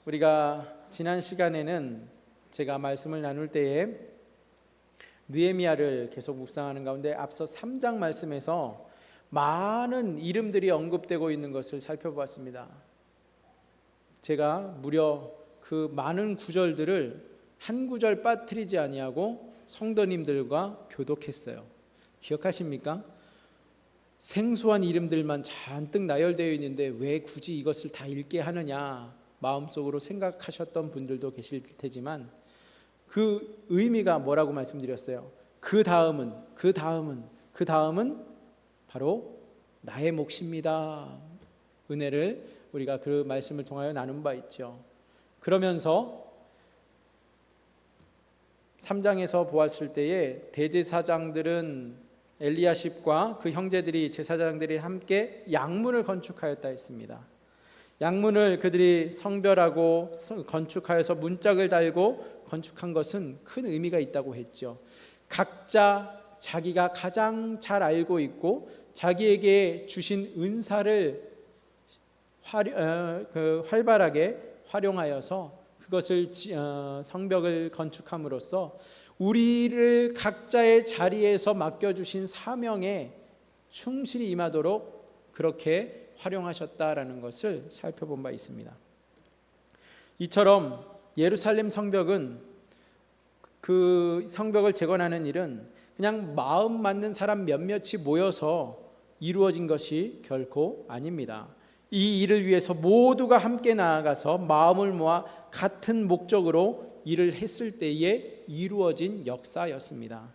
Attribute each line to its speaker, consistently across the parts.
Speaker 1: 우리가 지난 시간에는 제가 말씀을 나눌 때에 느헤미야를 계속 묵상하는 가운데 앞서 3장 말씀에서 많은 이름들이 언급되고 있는 것을 살펴보았습니다. 제가 무려 그 많은 구절들을 한 구절 빠뜨리지 아니하고 성도님들과 교독했어요. 기억하십니까? 생소한 이름들만 잔뜩 나열되어 있는데 왜 굳이 이것을 다 읽게 하느냐 마음속으로 생각하셨던 분들도 계실 테지만 그 의미가 뭐라고 말씀드렸어요? 그 다음은 바로 나의 몫입니다. 은혜를 우리가 그 말씀을 통하여 나눈 바 있죠. 그러면서 3장에서 보았을 때에 대제사장들은 엘리야십과 그 형제들이 제사장들이 함께 양문을 건축하였다 했습니다. 양문을 그들이 성별하고 건축하여서 문짝을 달고 건축한 것은 큰 의미가 있다고 했죠. 각자 자기가 가장 잘 알고 있고 자기에게 주신 은사를 활발하게 활용하여서 그것을 성벽을 건축함으로써 우리를 각자의 자리에서 맡겨주신 사명에 충실히 임하도록 그렇게 활용하셨다라는 것을 살펴본 바 있습니다. 이처럼 예루살렘 성벽은 그 성벽을 재건하는 일은 그냥 마음 맞는 사람 몇몇이 모여서 이루어진 것이 결코 아닙니다. 이 일을 위해서 모두가 함께 나아가서 마음을 모아 같은 목적으로 일을 했을 때에 이루어진 역사였습니다.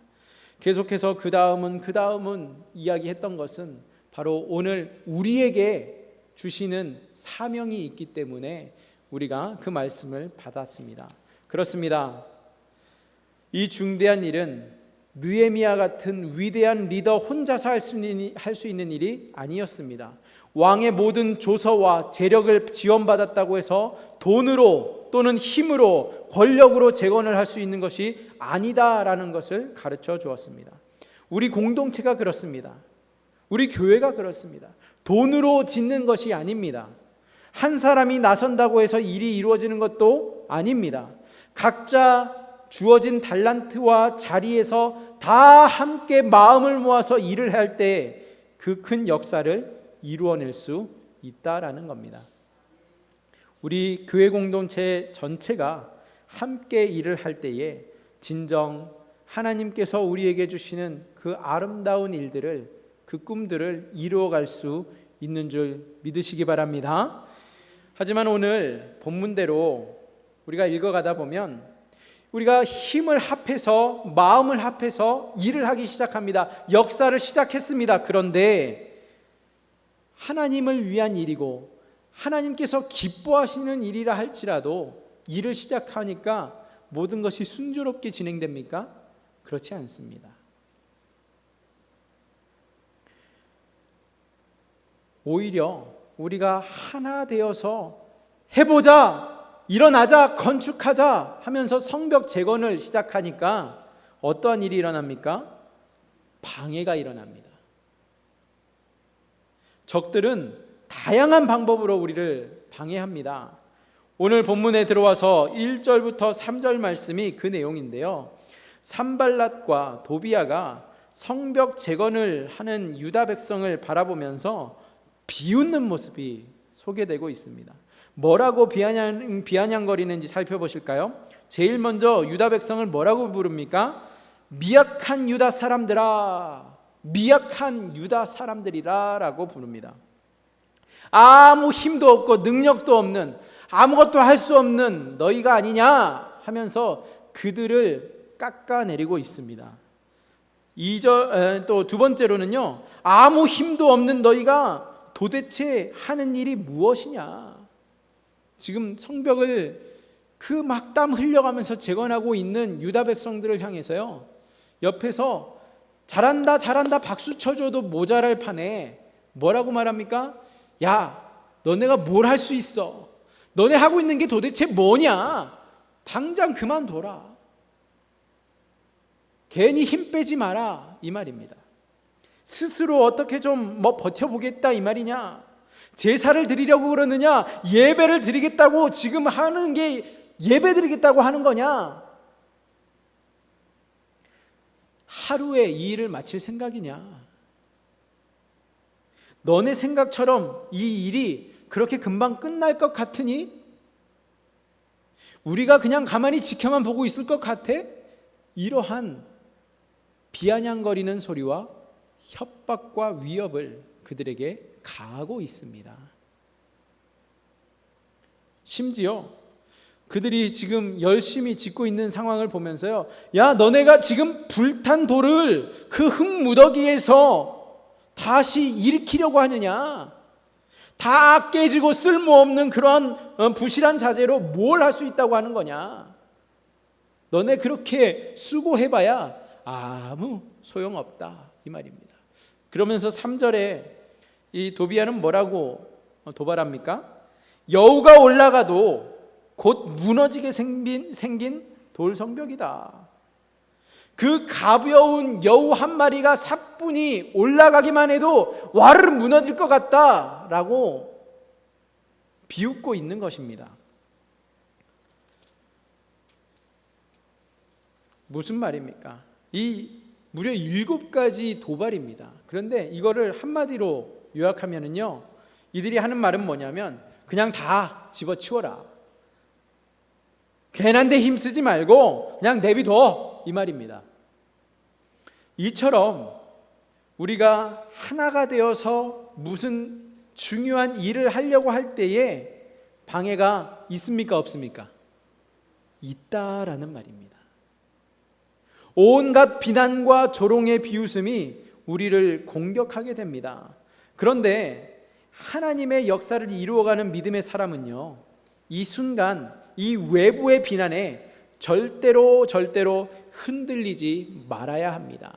Speaker 1: 계속해서 그 다음은 이야기했던 것은 바로 오늘 우리에게 주시는 사명이 있기 때문에 우리가 그 말씀을 받았습니다. 그렇습니다. 이 중대한 일은 느헤미야 같은 위대한 리더 혼자서 할 수 있는 일이 아니었습니다. 왕의 모든 조서와 재력을 지원받았다고 해서 돈으로 또는 힘으로 권력으로 재건을 할 수 있는 것이 아니다라는 것을 가르쳐 주었습니다. 우리 공동체가 그렇습니다. 우리 교회가 그렇습니다. 돈으로 짓는 것이 아닙니다. 한 사람이 나선다고 해서 일이 이루어지는 것도 아닙니다. 각자 주어진 달란트와 자리에서 다 함께 마음을 모아서 일을 할 때 그 큰 역사를 이루어낼 수 있다라는 겁니다. 우리 교회 공동체 전체가 함께 일을 할 때에 진정 하나님께서 우리에게 주시는 그 아름다운 일들을 그 꿈들을 이루어갈 수 있는 줄 믿으시기 바랍니다. 하지만 오늘 본문대로 우리가 읽어가다 보면 우리가 힘을 합해서 마음을 합해서 일을 하기 시작합니다. 역사를 시작했습니다. 그런데 하나님을 위한 일이고 하나님께서 기뻐하시는 일이라 할지라도 일을 시작하니까 모든 것이 순조롭게 진행됩니까? 그렇지 않습니다. 오히려 우리가 하나 되어서 해보자, 일어나자, 건축하자 하면서 성벽 재건을 시작하니까 어떠한 일이 일어납니까? 방해가 일어납니다. 적들은 다양한 방법으로 우리를 방해합니다. 오늘 본문에 들어와서 1절부터 3절 말씀이 그 내용인데요. 산발랏과 도비아가 성벽 재건을 하는 유다 백성을 바라보면서 비웃는 모습이 소개되고 있습니다. 뭐라고 비아냥거리는지 살펴보실까요? 제일 먼저 유다 백성을 뭐라고 부릅니까? 미약한 유다 사람들아, 미약한 유다 사람들이라 라고 부릅니다. 아무 힘도 없고 능력도 없는, 아무것도 할 수 없는 너희가 아니냐 하면서 그들을 깎아내리고 있습니다. 또 두 번째로는요, 아무 힘도 없는 너희가 도대체 하는 일이 무엇이냐. 지금 성벽을 그 막 땀 흘려가면서 재건하고 있는 유다 백성들을 향해서요, 옆에서 잘한다 잘한다 박수 쳐줘도 모자랄 판에 뭐라고 말합니까? 야, 너네가 뭘 할 수 있어? 너네 하고 있는 게 도대체 뭐냐? 당장 그만둬라. 괜히 힘 빼지 마라 이 말입니다. 스스로 어떻게 좀 버텨보겠다 이 말이냐? 제사를 드리려고 그러느냐? 예배를 드리겠다고 지금 하는 게 예배 드리겠다고 하는 거냐? 하루에 이 일을 마칠 생각이냐? 너네 생각처럼 이 일이 그렇게 금방 끝날 것 같으니? 우리가 그냥 가만히 지켜만 보고 있을 것 같아? 이러한 비아냥거리는 소리와 협박과 위협을 그들에게 가하고 있습니다. 심지어 그들이 지금 열심히 짓고 있는 상황을 보면서요, 야, 너네가 지금 불탄 돌을 그 흙무더기에서 다시 일으키려고 하느냐? 다 깨지고 쓸모없는 그런 부실한 자재로 뭘 할 수 있다고 하는 거냐? 너네 그렇게 수고해봐야 아무 소용없다, 이 말입니다. 그러면서 3절에 이 도비아는 뭐라고 도발합니까? 여우가 올라가도 곧 무너지게 생긴 돌성벽이다. 그 가벼운 여우 한 마리가 사뿐히 올라가기만 해도 와르르 무너질 것 같다라고 비웃고 있는 것입니다. 무슨 말입니까? 이 무려 7가지 도발입니다. 그런데 이거를 한마디로 요약하면은요, 이들이 하는 말은 뭐냐면 그냥 다 집어치워라. 괜한 데 힘쓰지 말고 그냥 내비둬, 이 말입니다. 이처럼 우리가 하나가 되어서 무슨 중요한 일을 하려고 할 때에 방해가 있습니까, 없습니까? 있다라는 말입니다. 온갖 비난과 조롱의 비웃음이 우리를 공격하게 됩니다. 그런데 하나님의 역사를 이루어가는 믿음의 사람은요, 이 순간 이 외부의 비난에 절대로 흔들리지 말아야 합니다.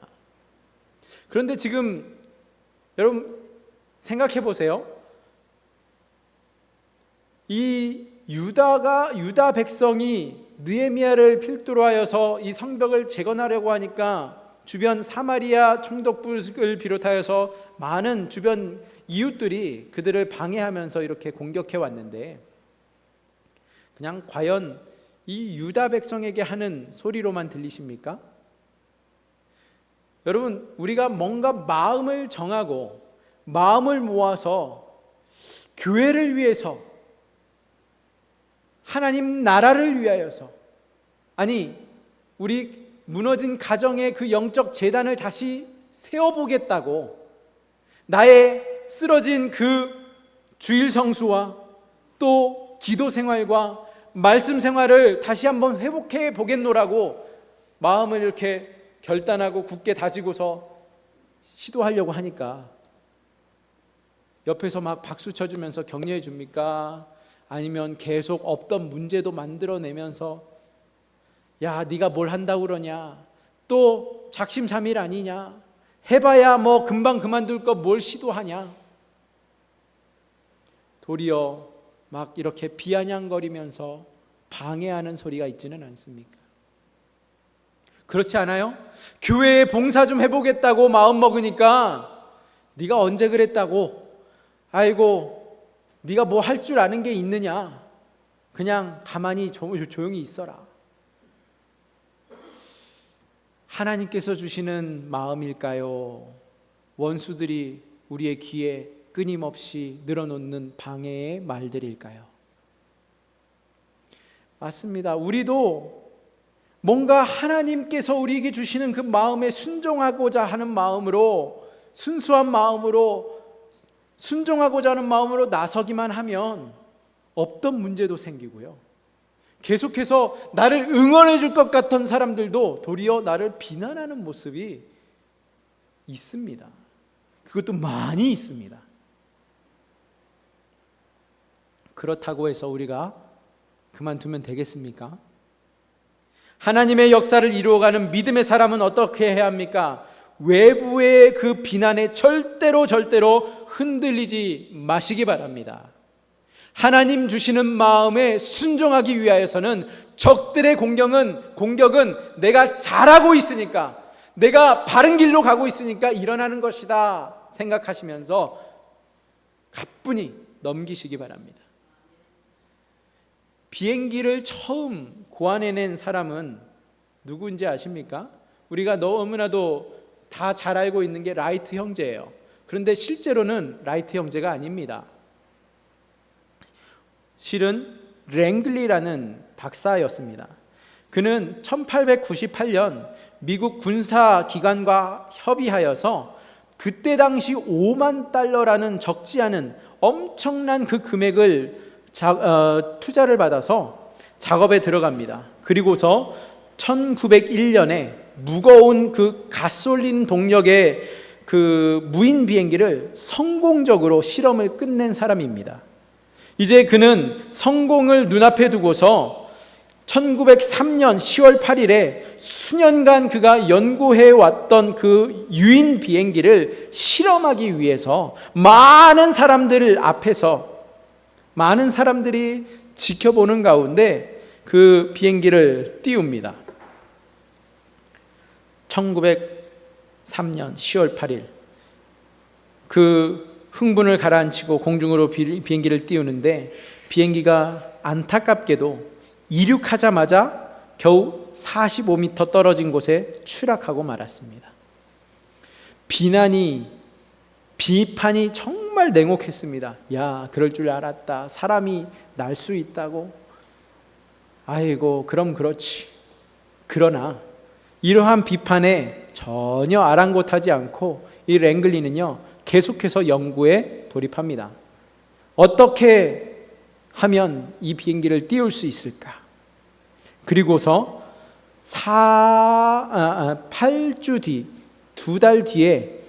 Speaker 1: 그런데 지금 여러분 생각해 보세요. 이 유다 백성이 느헤미야를 필두로 하여서 이 성벽을 재건하려고 하니까 주변 사마리아 총독부를 비롯하여서 많은 주변 이웃들이 그들을 방해하면서 이렇게 공격해 왔는데, 그냥 과연 이 유다 백성에게 하는 소리로만 들리십니까? 여러분, 우리가 뭔가 마음을 정하고 마음을 모아서 교회를 위해서, 하나님 나라를 위하여서, 아니 우리 무너진 가정의 그 영적 재단을 다시 세워보겠다고, 나의 쓰러진 그 주일 성수와 또 기도 생활과 말씀 생활을 다시 한번 회복해 보겠노라고 마음을 이렇게 결단하고 굳게 다지고서 시도하려고 하니까 옆에서 막 박수 쳐주면서 격려해 줍니까? 아니면 계속 없던 문제도 만들어내면서 야, 네가 뭘 한다고 그러냐, 또 작심삼일 아니냐, 해봐야 뭐 금방 그만둘 거 뭘 시도하냐, 도리어 막 이렇게 비아냥거리면서 방해하는 소리가 있지는 않습니까? 그렇지 않아요? 교회에 봉사 좀 해보겠다고 마음 먹으니까 네가 언제 그랬다고, 아이고 네가 뭐 할 줄 아는 게 있느냐, 그냥 가만히 조용히 있어라. 하나님께서 주시는 마음일까요? 원수들이 우리의 귀에 끊임없이 늘어놓는 방해의 말들일까요? 맞습니다. 우리도 뭔가 하나님께서 우리에게 주시는 그 마음에 순종하고자 하는 마음으로, 순수한 마음으로, 순종하고자 하는 마음으로 나서기만 하면 없던 문제도 생기고요, 계속해서 나를 응원해 줄 것 같던 사람들도 도리어 나를 비난하는 모습이 있습니다. 그것도 많이 있습니다. 그렇다고 해서 우리가 그만두면 되겠습니까? 하나님의 역사를 이루어가는 믿음의 사람은 어떻게 해야 합니까? 외부의 그 비난에 절대로 흔들리지 마시기 바랍니다. 하나님 주시는 마음에 순종하기 위하여서는 적들의 공격은 내가 잘하고 있으니까, 내가 바른 길로 가고 있으니까 일어나는 것이다 생각하시면서 가뿐히 넘기시기 바랍니다. 비행기를 처음 고안해낸 사람은 누구인지 아십니까? 우리가 너무나도 다 잘 알고 있는 게 라이트 형제예요. 그런데 실제로는 라이트 형제가 아닙니다. 실은 랭글리라는 박사였습니다. 그는 1898년 미국 군사기관과 협의하여서 그때 당시 5만 달러라는 적지 않은 엄청난 그 금액을 투자를 받아서 작업에 들어갑니다. 그리고서 1901년에 무거운 그 가솔린 동력의 그 무인 비행기를 성공적으로 실험을 끝낸 사람입니다. 이제 그는 성공을 눈앞에 두고서 1903년 10월 8일에 수년간 그가 연구해 왔던 그 유인 비행기를 실험하기 위해서 많은 사람들 앞에서, 많은 사람들이 지켜보는 가운데 그 비행기를 띄웁니다. 1903년 10월 8일 그 흥분을 가라앉히고 공중으로 비행기를 띄우는데 비행기가 안타깝게도 이륙하자마자 겨우 45m 떨어진 곳에 추락하고 말았습니다. 비판이 정말 냉혹했습니다. 야, 그럴 줄 알았다. 사람이 날 수 있다고. 아이고, 그럼 그렇지. 그러나 이러한 비판에 전혀 아랑곳하지 않고 이 랭글리는요, 계속해서 연구에 돌입합니다. 어떻게 하면 이 비행기를 띄울 수 있을까? 그리고서 8주 뒤, 2달 뒤에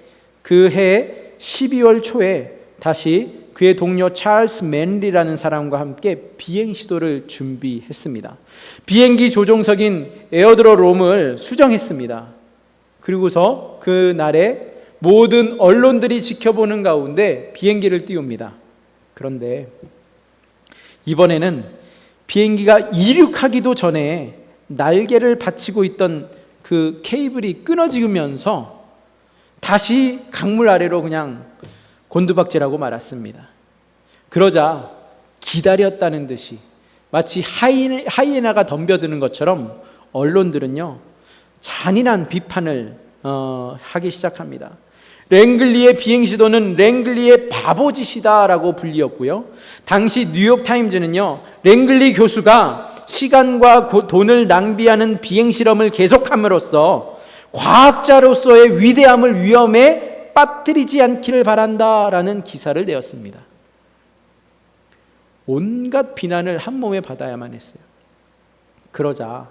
Speaker 1: 그 해 12월 초에 다시 그의 동료 찰스 맨리라는 사람과 함께 비행 시도를 준비했습니다. 비행기 조종석인 에어드로롬을 수정했습니다. 그리고서 그 날에 모든 언론들이 지켜보는 가운데 비행기를 띄웁니다. 그런데 이번에는 비행기가 이륙하기도 전에 날개를 받치고 있던 그 케이블이 끊어지면서 다시 강물 아래로 그냥 곤두박질하고 말았습니다. 그러자 기다렸다는 듯이 마치 하이에나가 덤벼드는 것처럼 언론들은요, 잔인한 비판을 하기 시작합니다. 랭글리의 비행 시도는 랭글리의 바보짓이다라고 불리었고요. 당시 뉴욕타임즈는요, 랭글리 교수가 시간과 돈을 낭비하는 비행 실험을 계속함으로써 과학자로서의 위대함을 위험에 빠뜨리지 않기를 바란다라는 기사를 내었습니다. 온갖 비난을 한 몸에 받아야만 했어요. 그러자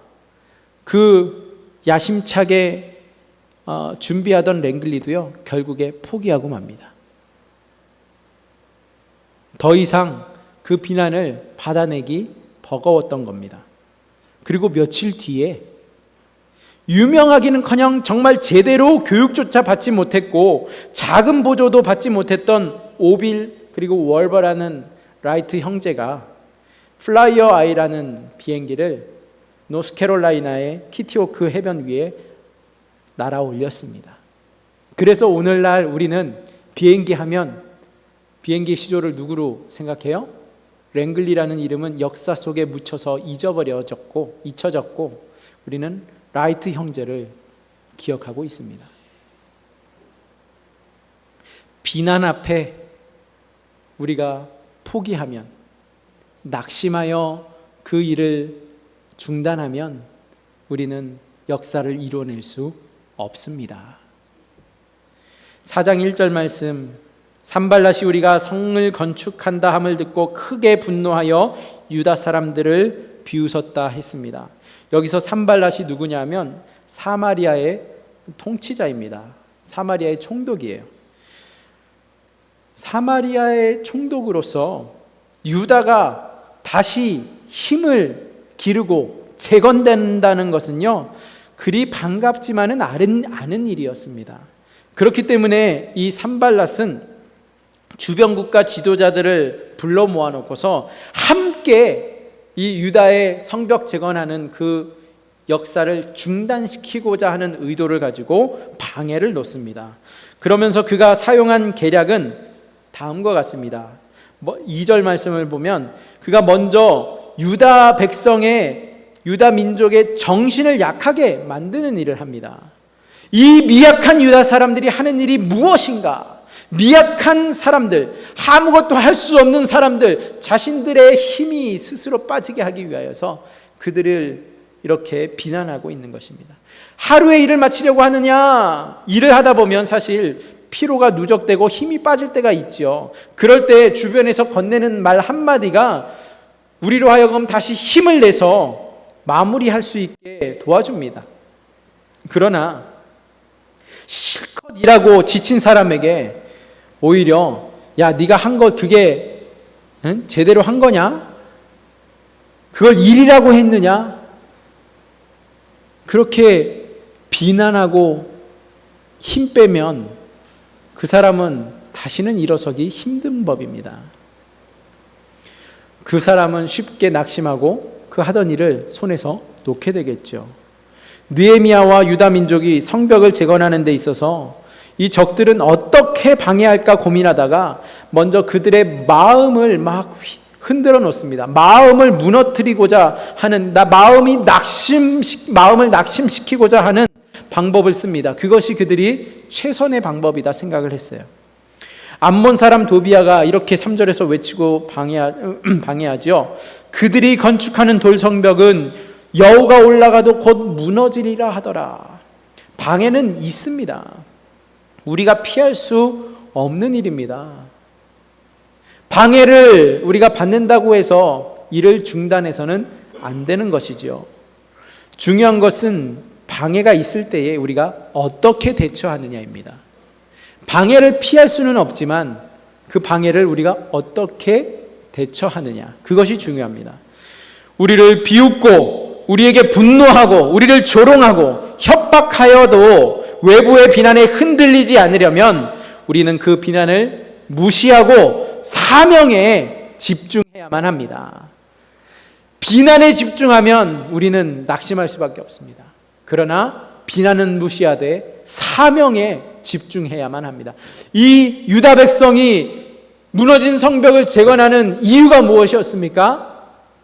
Speaker 1: 그 야심차게 준비하던 랭글리도요, 결국에 포기하고 맙니다. 더 이상 그 비난을 받아내기 버거웠던 겁니다. 그리고 며칠 뒤에 유명하기는커녕 정말 제대로 교육조차 받지 못했고 작은 보조도 받지 못했던 오빌 그리고 월버라는 라이트 형제가 플라이어 아이라는 비행기를 노스캐롤라이나의 키티호크 해변 위에 날아 올렸습니다. 그래서 오늘날 우리는 비행기 하면 비행기 시조를 누구로 생각해요? 랭글리라는 이름은 역사 속에 묻혀서 잊혀졌고 우리는 라이트 형제를 기억하고 있습니다. 비난 앞에 우리가 포기하면, 낙심하여 그 일을 중단하면 우리는 역사를 이뤄낼 수 없습니다. 4장 1절 말씀, 산발랏이 우리가 성을 건축한다 함을 듣고 크게 분노하여 유다 사람들을 비웃었다 했습니다. 여기서 산발랏이 누구냐면 사마리아의 통치자입니다. 사마리아의 총독이에요. 사마리아의 총독으로서 유다가 다시 힘을 기르고 재건된다는 것은요, 그리 반갑지만은 않은 일이었습니다. 그렇기 때문에 이 산발랏은 주변 국가 지도자들을 불러 모아놓고서 함께 이 유다의 성벽 재건하는 그 역사를 중단시키고자 하는 의도를 가지고 방해를 놓습니다. 그러면서 그가 사용한 계략은 다음과 같습니다. 2절 말씀을 보면 그가 먼저 유다 민족의 정신을 약하게 만드는 일을 합니다. 이 미약한 유다 사람들이 하는 일이 무엇인가? 미약한 사람들, 아무것도 할 수 없는 사람들, 자신들의 힘이 스스로 빠지게 하기 위하여서 그들을 이렇게 비난하고 있는 것입니다. 하루의 일을 마치려고 하느냐? 일을 하다 보면 사실 피로가 누적되고 힘이 빠질 때가 있죠. 그럴 때 주변에서 건네는 말 한마디가 우리로 하여금 다시 힘을 내서 마무리할 수 있게 도와줍니다. 그러나 실컷 일하고 지친 사람에게 오히려 야, 네가 한 거 그게 제대로 한 거냐? 그걸 일이라고 했느냐? 그렇게 비난하고 힘 빼면 그 사람은 다시는 일어서기 힘든 법입니다. 그 사람은 쉽게 낙심하고 그 하던 일을 손에서 놓게 되겠죠. 느헤미야와 유다 민족이 성벽을 재건하는 데 있어서 이 적들은 어떻게 방해할까 고민하다가 먼저 그들의 마음을 막 흔들어 놓습니다. 마음을 무너뜨리고자 하는, 마음을 낙심시키고자 하는 방법을 씁니다. 그것이 그들이 최선의 방법이다 생각을 했어요. 암몬 사람 도비아가 이렇게 3절에서 외치고 방해하죠. 그들이 건축하는 돌성벽은 여우가 올라가도 곧 무너지리라 하더라. 방해는 있습니다. 우리가 피할 수 없는 일입니다. 방해를 우리가 받는다고 해서 일을 중단해서는 안 되는 것이죠. 중요한 것은 방해가 있을 때에 우리가 어떻게 대처하느냐입니다. 방해를 피할 수는 없지만 그 방해를 우리가 어떻게 대처하느냐, 그것이 중요합니다. 우리를 비웃고 우리에게 분노하고 우리를 조롱하고 협박하여도 외부의 비난에 흔들리지 않으려면 우리는 그 비난을 무시하고 사명에 집중해야만 합니다. 비난에 집중하면 우리는 낙심할 수밖에 없습니다. 그러나 비난은 무시하되 사명에 집중해야만 합니다. 이 유다 백성이 무너진 성벽을 재건하는 이유가 무엇이었습니까?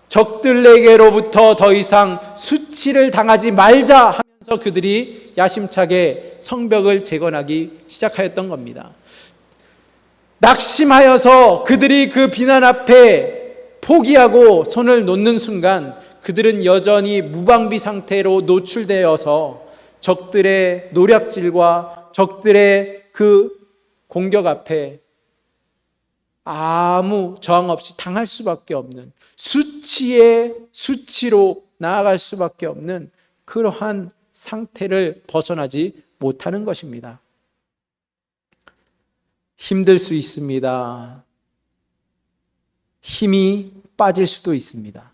Speaker 1: 적들에게로부터 더 이상 수치를 당하지 말자 하면서 그들이 야심차게 성벽을 재건하기 시작하였던 겁니다. 낙심하여서 그들이 그 비난 앞에 포기하고 손을 놓는 순간 그들은 여전히 무방비 상태로 노출되어서 적들의 노략질과 적들의 그 공격 앞에 아무 저항 없이 당할 수밖에 없는, 수치로 나아갈 수밖에 없는 그러한 상태를 벗어나지 못하는 것입니다. 힘들 수 있습니다. 힘이 빠질 수도 있습니다.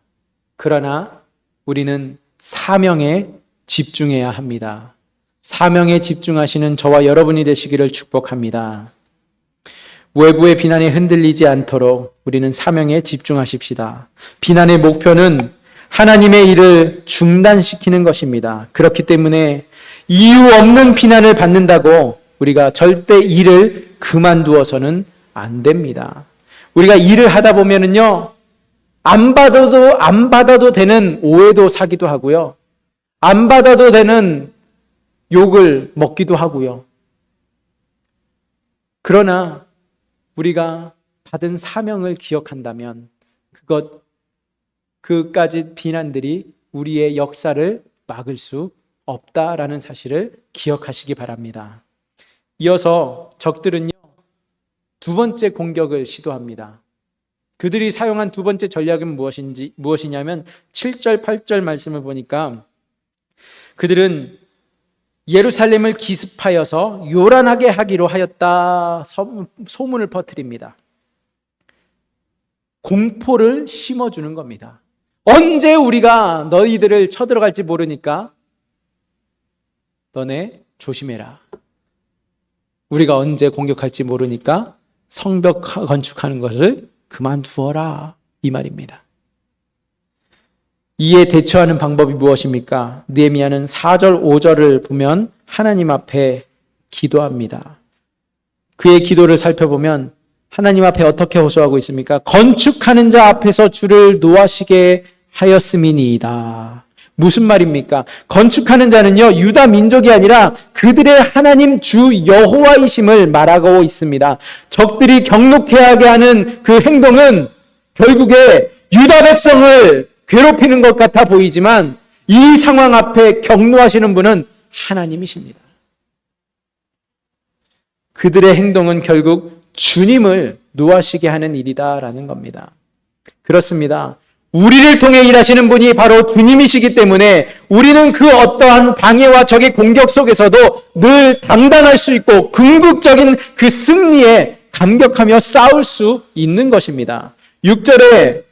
Speaker 1: 그러나 우리는 사명에 집중해야 합니다. 사명에 집중하시는 저와 여러분이 되시기를 축복합니다. 외부의 비난에 흔들리지 않도록 우리는 사명에 집중하십시다. 비난의 목표는 하나님의 일을 중단시키는 것입니다. 그렇기 때문에 이유 없는 비난을 받는다고 우리가 절대 일을 그만두어서는 안 됩니다. 우리가 일을 하다 보면은요, 안 받아도 되는 오해도 사기도 하고요, 안 받아도 되는 욕을 먹기도 하고요. 그러나 우리가 받은 사명을 기억한다면 그까지 비난들이 우리의 역사를 막을 수 없다라는 사실을 기억하시기 바랍니다. 이어서 적들은요, 두 번째 공격을 시도합니다. 그들이 사용한 두 번째 전략은 무엇이냐면 7절, 8절 말씀을 보니까 그들은 예루살렘을 기습하여서 요란하게 하기로 하였다 소문을 퍼뜨립니다. 공포를 심어주는 겁니다. 언제 우리가 너희들을 쳐들어갈지 모르니까 너네 조심해라. 우리가 언제 공격할지 모르니까 성벽 건축하는 것을 그만두어라, 이 말입니다. 이에 대처하는 방법이 무엇입니까? 느헤미야는 4절, 5절을 보면 하나님 앞에 기도합니다. 그의 기도를 살펴보면 하나님 앞에 어떻게 호소하고 있습니까? 건축하는 자 앞에서 주를 노하시게 하였음이니이다. 무슨 말입니까? 건축하는 자는요, 유다 민족이 아니라 그들의 하나님 주 여호와이심을 말하고 있습니다. 적들이 경록해하게 하는 그 행동은 결국에 유다 백성을 괴롭히는 것 같아 보이지만 이 상황 앞에 경노하시는 분은 하나님이십니다. 그들의 행동은 결국 주님을 노하시게 하는 일이다라는 겁니다. 그렇습니다. 우리를 통해 일하시는 분이 바로 주님이시기 때문에 우리는 그 어떠한 방해와 적의 공격 속에서도 늘 당당할 수 있고 궁극적인 그 승리에 감격하며 싸울 수 있는 것입니다. 6절에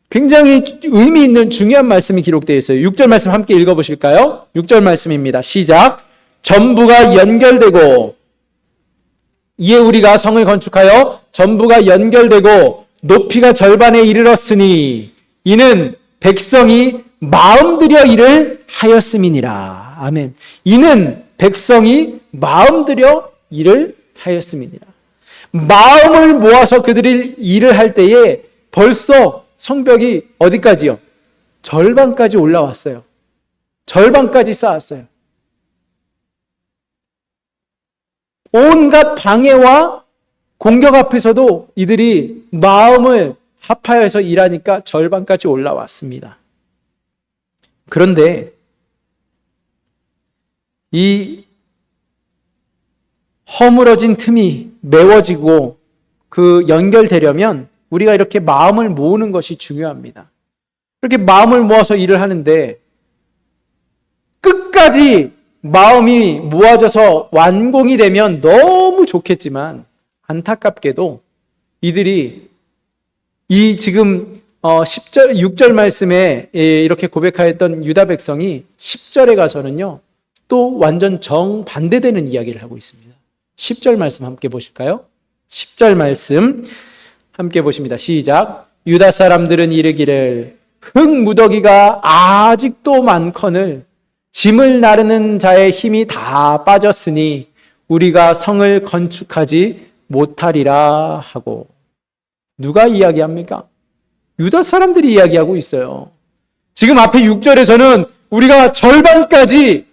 Speaker 1: 굉장히 의미 있는 중요한 말씀이 기록되어 있어요. 6절 말씀 함께 읽어보실까요? 6절 말씀입니다. 시작. 전부가 연결되고, 이에 우리가 성을 건축하여 전부가 연결되고 높이가 절반에 이르렀으니 이는 백성이 마음 들여 일을 하였음이니라. 아멘. 이는 백성이 마음 들여 일을 하였음이니라. 마음을 모아서 그들이 일을 할 때에 벌써 성벽이 어디까지요? 절반까지 올라왔어요. 절반까지 쌓았어요. 온갖 방해와 공격 앞에서도 이들이 마음을 합하여서 일하니까 절반까지 올라왔습니다. 그런데 이 허물어진 틈이 메워지고 그 연결되려면 우리가 이렇게 마음을 모으는 것이 중요합니다. 이렇게 마음을 모아서 일을 하는데 끝까지 마음이 모아져서 완공이 되면 너무 좋겠지만 안타깝게도 이들이 이 지금 10절, 6절 말씀에 이렇게 고백하였던 유다 백성이 10절에 가서는요, 또 완전 정반대되는 이야기를 하고 있습니다. 10절 말씀 함께 보실까요? 10절 말씀 함께 보십니다. 시작. 유다 사람들은 이르기를 흙무더기가 아직도 많거늘 짐을 나르는 자의 힘이 다 빠졌으니 우리가 성을 건축하지 못하리라 하고. 누가 이야기합니까? 유다 사람들이 이야기하고 있어요. 지금 앞에 6절에서는 우리가 절반까지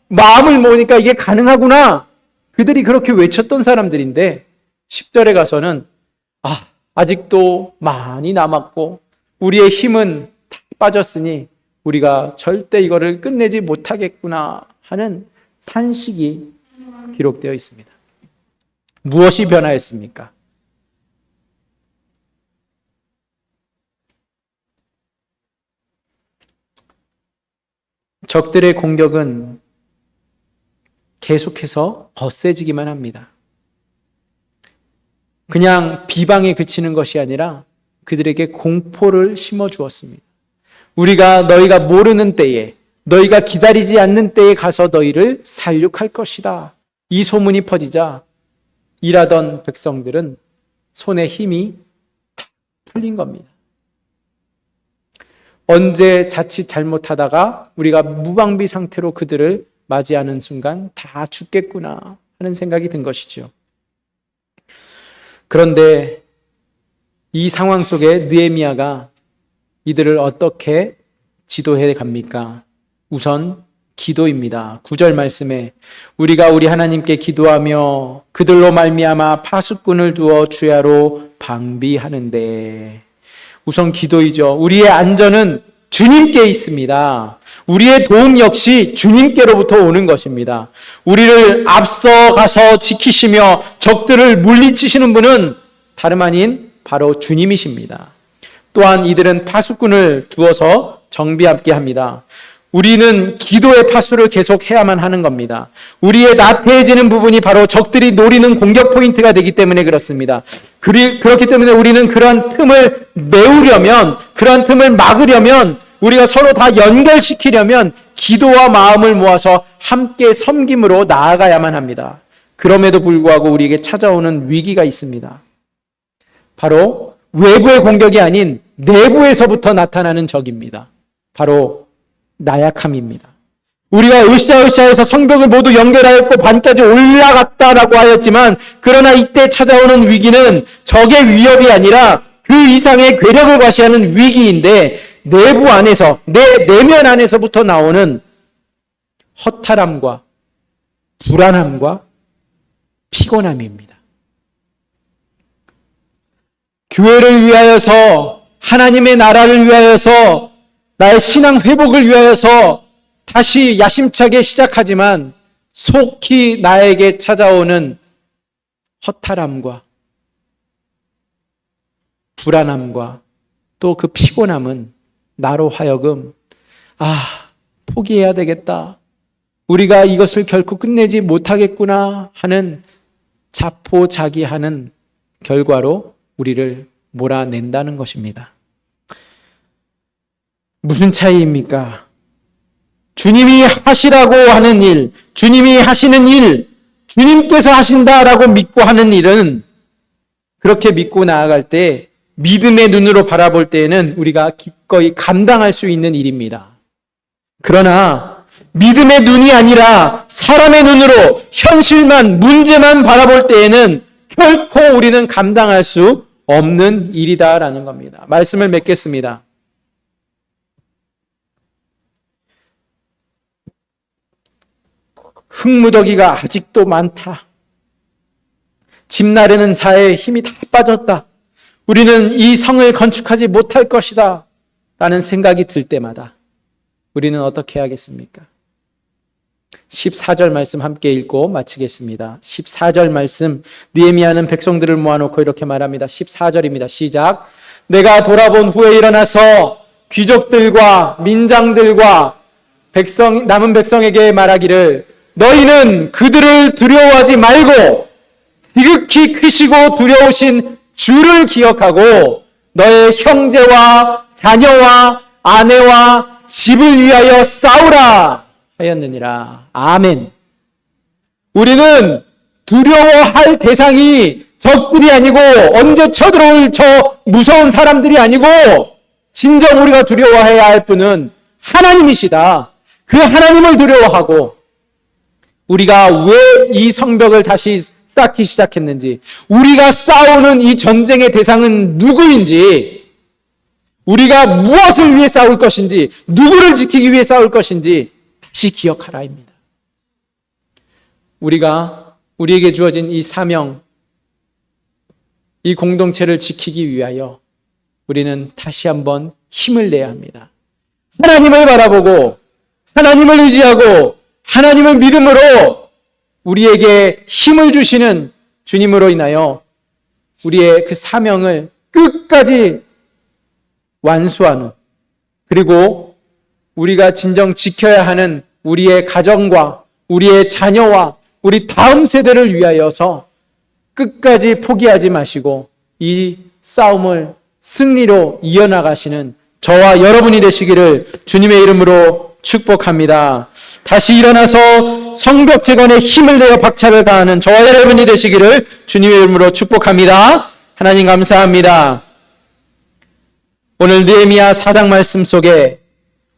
Speaker 1: 마음을 모으니까 이게 가능하구나. 그들이 그렇게 외쳤던 사람들인데 10절에 가서는 아직도 많이 남았고 우리의 힘은 다 빠졌으니 우리가 절대 이거를 끝내지 못하겠구나 하는 탄식이 기록되어 있습니다. 무엇이 변화했습니까? 적들의 공격은 계속해서 거세지기만 합니다. 그냥 비방에 그치는 것이 아니라 그들에게 공포를 심어주었습니다. 너희가 모르는 때에, 너희가 기다리지 않는 때에 가서 너희를 살육할 것이다. 이 소문이 퍼지자 일하던 백성들은 손에 힘이 탁 풀린 겁니다. 언제 자칫 잘못하다가 우리가 무방비 상태로 그들을 맞이하는 순간 다 죽겠구나 하는 생각이 든 것이죠. 그런데 이 상황 속에 느헤미야가 이들을 어떻게 지도해 갑니까? 우선 기도입니다. 9절 말씀에 우리가 우리 하나님께 기도하며 그들로 말미암아 파수꾼을 두어 주야로 방비하는데, 우선 기도이죠. 우리의 안전은 주님께 있습니다. 우리의 도움 역시 주님께로부터 오는 것입니다. 우리를 앞서가서 지키시며 적들을 물리치시는 분은 다름 아닌 바로 주님이십니다. 또한 이들은 파수꾼을 두어서 정비하게 합니다. 우리는 기도의 파수를 계속 해야만 하는 겁니다. 우리의 나태해지는 부분이 바로 적들이 노리는 공격 포인트가 되기 때문에 그렇습니다. 그렇기 때문에 우리는 그러한 틈을 메우려면, 그러한 틈을 막으려면, 우리가 서로 다 연결시키려면 기도와 마음을 모아서 함께 섬김으로 나아가야만 합니다. 그럼에도 불구하고 우리에게 찾아오는 위기가 있습니다. 바로 외부의 공격이 아닌 내부에서부터 나타나는 적입니다. 바로 나약함입니다. 우리가 으쌰으쌰해서 성벽을 모두 연결하였고 반까지 올라갔다라고 하였지만, 그러나 이때 찾아오는 위기는 적의 위협이 아니라 그 이상의 괴력을 과시하는 위기인데, 내부 안에서, 내 내면 안에서부터 나오는 허탈함과 불안함과 피곤함입니다. 교회를 위하여서, 하나님의 나라를 위하여서, 나의 신앙 회복을 위하여서 다시 야심차게 시작하지만 속히 나에게 찾아오는 허탈함과 불안함과 또 그 피곤함은 나로 하여금 포기해야 되겠다, 우리가 이것을 결코 끝내지 못하겠구나 하는 자포자기하는 결과로 우리를 몰아낸다는 것입니다. 무슨 차이입니까? 주님이 하시라고 하는 일, 주님이 하시는 일, 주님께서 하신다라고 믿고 하는 일은, 그렇게 믿고 나아갈 때 믿음의 눈으로 바라볼 때에는 우리가 기꺼이 감당할 수 있는 일입니다. 그러나 믿음의 눈이 아니라 사람의 눈으로 현실만, 문제만 바라볼 때에는 결코 우리는 감당할 수 없는 일이다라는 겁니다. 말씀을 맺겠습니다. 흙무더기가 아직도 많다. 집 나르는 자의 힘이 다 빠졌다. 우리는 이 성을 건축하지 못할 것이다 라는 생각이 들 때마다 우리는 어떻게 해야겠습니까? 14절 말씀 함께 읽고 마치겠습니다. 14절 말씀, 느헤미야는 백성들을 모아놓고 이렇게 말합니다. 14절입니다. 시작. 내가 돌아본 후에 일어나서 귀족들과 민장들과 남은 백성에게 말하기를, 너희는 그들을 두려워하지 말고 지극히 크시고 두려우신 주를 기억하고 너의 형제와 자녀와 아내와 집을 위하여 싸우라 하였느니라. 아멘. 우리는 두려워할 대상이 적들이 아니고 언제 쳐들어올 저 무서운 사람들이 아니고 진정 우리가 두려워해야 할 분은 하나님이시다. 그 하나님을 두려워하고 우리가 왜 이 성벽을 다시 쌓기 시작했는지, 우리가 싸우는 이 전쟁의 대상은 누구인지, 우리가 무엇을 위해 싸울 것인지, 누구를 지키기 위해 싸울 것인지 다시 기억하라입니다. 우리에게 주어진 이 사명, 이 공동체를 지키기 위하여 우리는 다시 한번 힘을 내야 합니다. 하나님을 바라보고 하나님을 의지하고 하나님을 믿음으로 우리에게 힘을 주시는 주님으로 인하여 우리의 그 사명을 끝까지 완수하는, 그리고 우리가 진정 지켜야 하는 우리의 가정과 우리의 자녀와 우리 다음 세대를 위하여서 끝까지 포기하지 마시고 이 싸움을 승리로 이어나가시는 저와 여러분이 되시기를 주님의 이름으로 축복합니다. 다시 일어나서 성벽 재건에 힘을 내어 박차를 가하는 저와 여러분이 되시기를 주님의 이름으로 축복합니다. 하나님 감사합니다. 오늘 느헤미야 4장 말씀 속에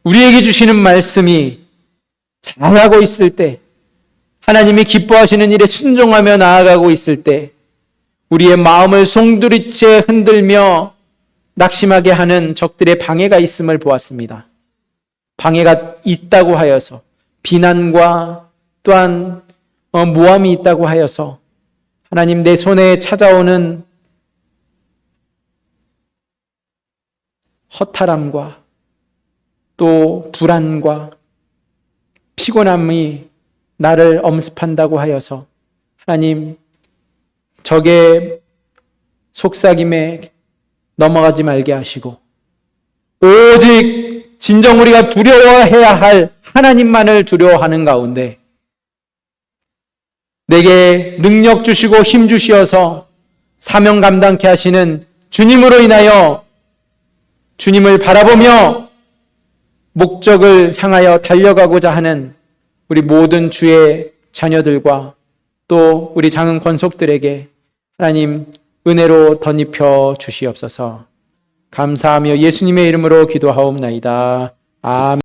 Speaker 1: 우리에게 주시는 말씀이 잘하고 있을 때, 하나님이 기뻐하시는 일에 순종하며 나아가고 있을 때 우리의 마음을 송두리째 흔들며 낙심하게 하는 적들의 방해가 있음을 보았습니다. 방해가 있다고 하여서, 비난과 또한 모함이 있다고 하여서 하나님 내 손에 찾아오는 허탈함과 또 불안과 피곤함이 나를 엄습한다고 하여서 하나님 적의 속삭임에 넘어가지 말게 하시고 오직 진정 우리가 두려워해야 할 하나님만을 두려워하는 가운데 내게 능력 주시고 힘 주시어서 사명 감당케 하시는 주님으로 인하여 주님을 바라보며 목적을 향하여 달려가고자 하는 우리 모든 주의 자녀들과 또 우리 작은 권속들에게 하나님 은혜로 덧입혀 주시옵소서. 감사하며 예수님의 이름으로 기도하옵나이다. 아멘.